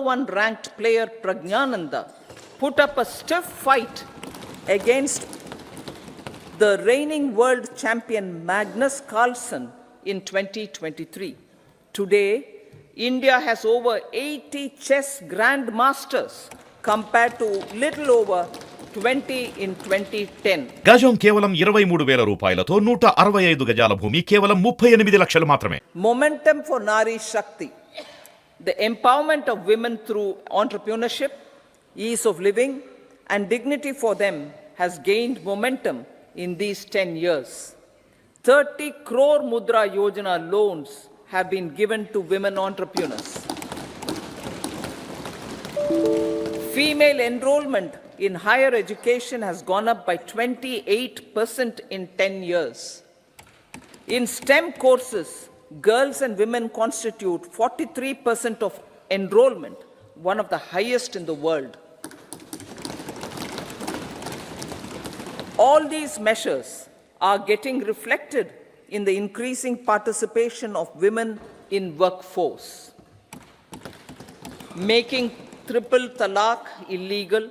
#1 ranked player Pragnananda put up a stiff fight against the reigning world champion Magnus Carlsen in 2023. Today, India has over 80 chess grandmasters compared to little over 20 in 2010. గజం కేవలం 23,000 రూపాయలతో 165 గజాల భూమి కేవలం 38 లక్షలు మాత్రమే. Momentum for Nari Shakti. The empowerment of women through entrepreneurship, ease of living, and dignity for them has gained momentum in these 10 years. 30 crore Mudra Yojana loans have been given to women entrepreneurs. Female enrollment in higher education has gone up by 28% in 10 years. In STEM courses, girls and women constitute 43% of enrollment, one of the highest in the world. All these measures are getting reflected in the increasing participation of women in workforce. Making triple talaq illegal,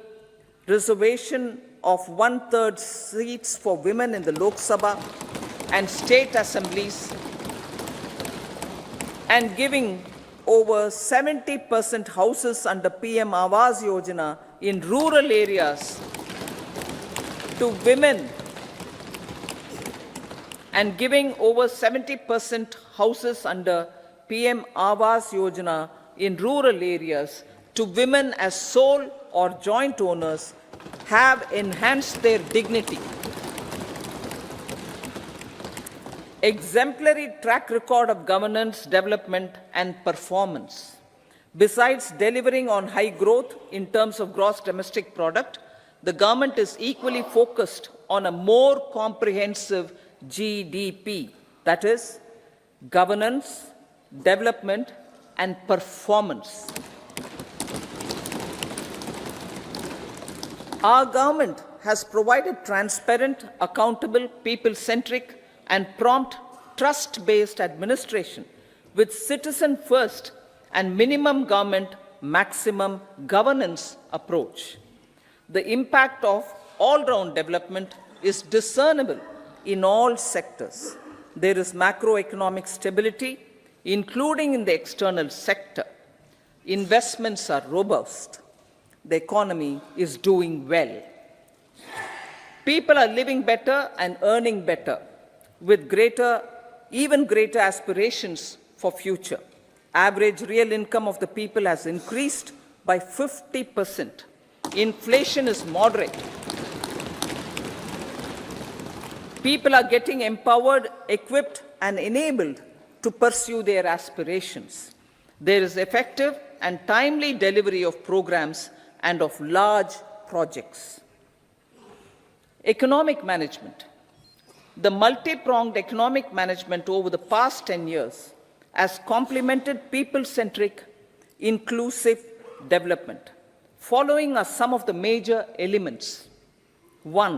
reservation of 1/3 seats for women in the Lok Sabha and state assemblies, and giving over 70% houses under PM Awas Yojana in rural areas to women, and giving over 70% houses under PM Awas Yojana in rural areas to women as sole or joint owners have enhanced their dignity. Exemplary track record of governance, development, and performance. Besides delivering on high growth in terms of gross domestic product, the government is equally focused on a more comprehensive GDP, that is, governance, development, and performance. Our government has provided transparent, accountable, people-centric, and prompt, trust-based administration with citizen-first and minimum government, maximum governance approach. The impact of all-round development is discernible in all sectors. There is macroeconomic stability, including in the external sector. Investments are robust. The economy is doing well. People are living better and earning better, with even greater aspirations for future. Average real income of the people has increased by 50%. Inflation is moderate. People are getting empowered, equipped, and enabled to pursue their aspirations. There is effective and timely delivery of programs and of large projects. Economic management. The multi-pronged economic management over the past 10 years has complemented people-centric, inclusive development. Following are some of the major elements. 1.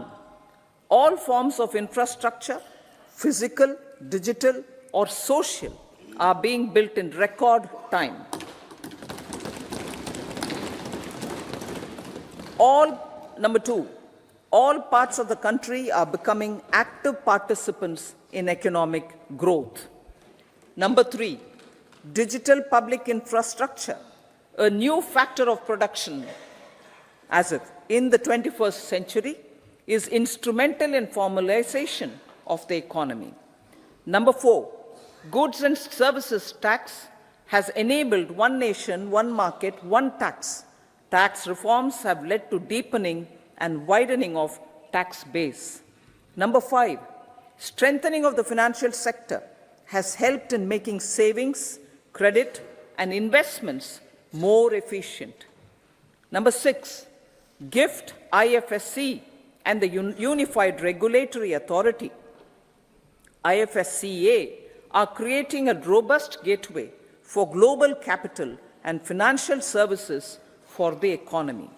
All forms of infrastructure, physical, digital, or social, are being built in record time. Number 2, all parts of the country are becoming active participants in economic growth. Number 3, digital public infrastructure, a new factor of production as if in the 21st century, is instrumental in formalization of the economy. Number 4, goods and services tax has enabled one nation, one market, one tax. Tax reforms have led to deepening and widening of tax base. Number 5, strengthening of the financial sector has helped in making savings, credit, and investments more efficient. Number 6, GIFT, IFSC, and the Unified Regulatory Authority, IFSCA, are creating a robust gateway for global capital and financial services for the economy.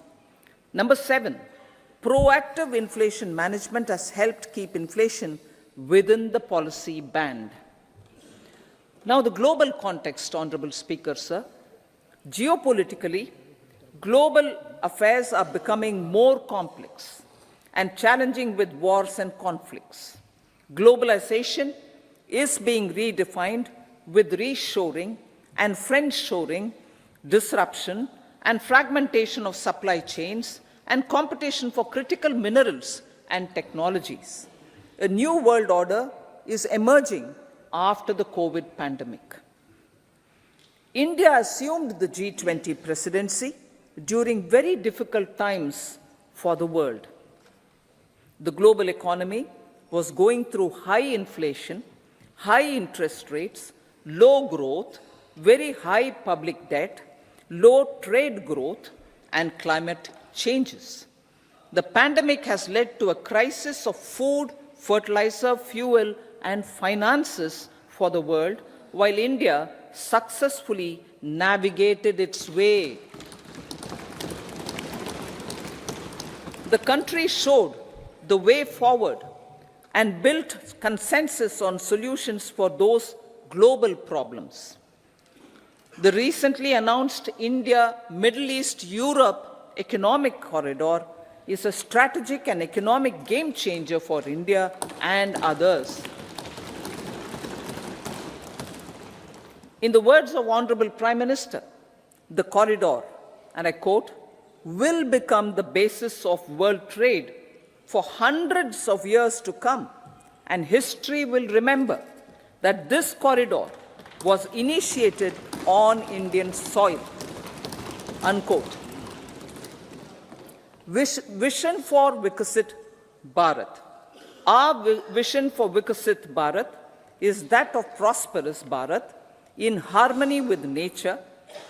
Number 7, proactive inflation management has helped keep inflation within the policy band. Now, the global context, Honorable Speaker, sir. Geopolitically, global affairs are becoming more complex and challenging with wars and conflicts. Globalization is being redefined with reshoring and friendshoring, disruption and fragmentation of supply chains, and competition for critical minerals and technologies. A new world order is emerging after the COVID pandemic. India assumed the G20 presidency during very difficult times for the world. The global economy was going through high inflation, high interest rates, low growth, very high public debt, low trade growth, and climate changes. The pandemic has led to a crisis of food, fertilizer, fuel, and finances for the world, while India successfully navigated its way. The country showed the way forward and built consensus on solutions for those global problems. The recently announced India-Middle East-Europe economic corridor is a strategic and economic game changer for India and others. In the words of Honorable Prime Minister, the corridor, and I quote, will become the basis of world trade for hundreds of years to come, and history will remember that this corridor was initiated on Indian soil, unquote. Vision for Vikasit Bharat. Our vision for Vikasit Bharat is that of prosperous Bharat in harmony with nature,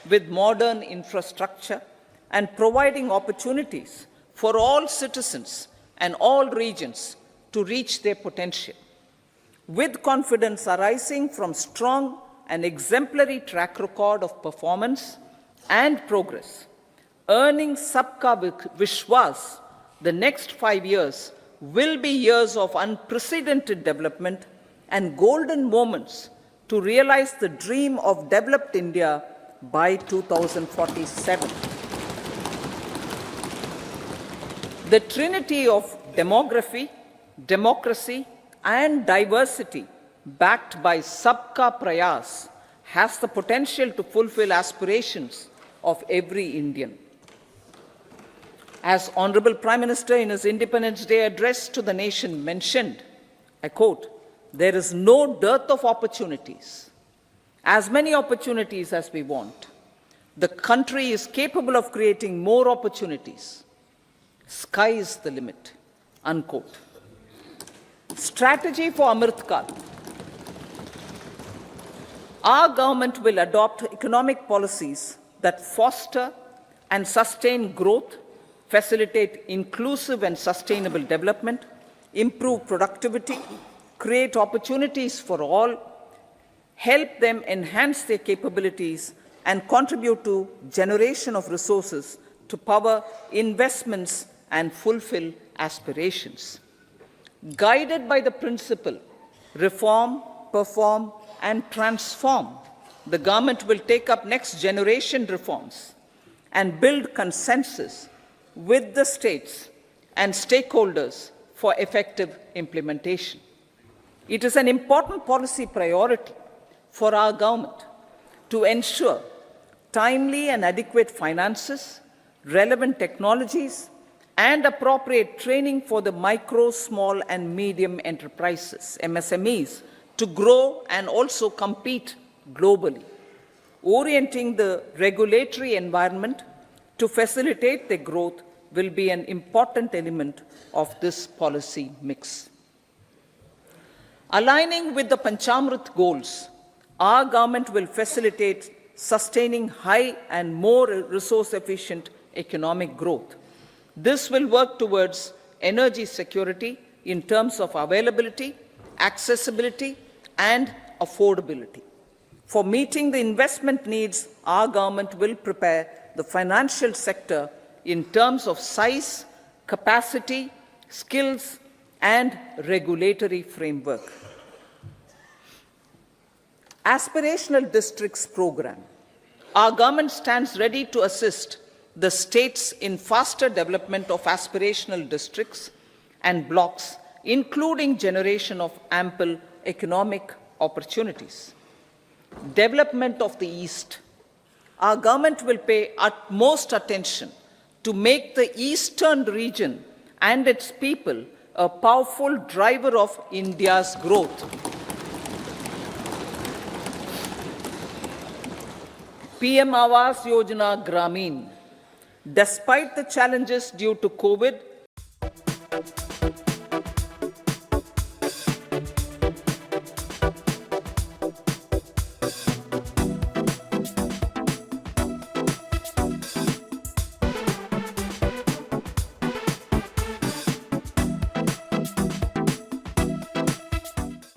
with modern infrastructure, and providing opportunities for all citizens and all regions to reach their potential. With confidence arising from strong and exemplary track record of performance and progress, earning Sabka Vishwas, the next 5 years will be years of unprecedented development and golden moments to realize the dream of developed India by 2047. The trinity of demography, democracy, and diversity backed by Sabka Prayas has the potential to fulfill aspirations of every Indian. As Honorable Prime Minister in his Independence Day address to the nation mentioned, I quote, there is no dearth of opportunities, as many opportunities as we want. The country is capable of creating more opportunities. Sky is the limit, unquote. Strategy for Amrit Kal. Our government will adopt economic policies that foster and sustain growth, facilitate inclusive and sustainable development, improve productivity, create opportunities for all, help them enhance their capabilities, and contribute to generation of resources to power investments and fulfill aspirations. Guided by the principle, reform, perform, and transform, the government will take up next generation reforms and build consensus with the states and stakeholders for effective implementation. It is an important policy priority for our government to ensure timely and adequate finances, relevant technologies, and appropriate training for the micro, small, and medium enterprises, MSMEs, to grow and also compete globally. Orienting the regulatory environment to facilitate their growth will be an important element of this policy mix. Aligning with the Panchamrit goals, our government will facilitate sustaining high and more resource-efficient economic growth. This will work towards energy security in terms of availability, accessibility, and affordability. For meeting the investment needs, our government will prepare the financial sector in terms of size, capacity, skills, and regulatory framework. Aspirational Districts Program. Our government stands ready to assist the states in faster development of aspirational districts and blocks, including generation of ample economic opportunities. Development of the East. Our government will pay utmost attention to make the eastern region and its people a powerful driver of India's growth. PM Awas Yojana Grameen. Despite the challenges due to COVID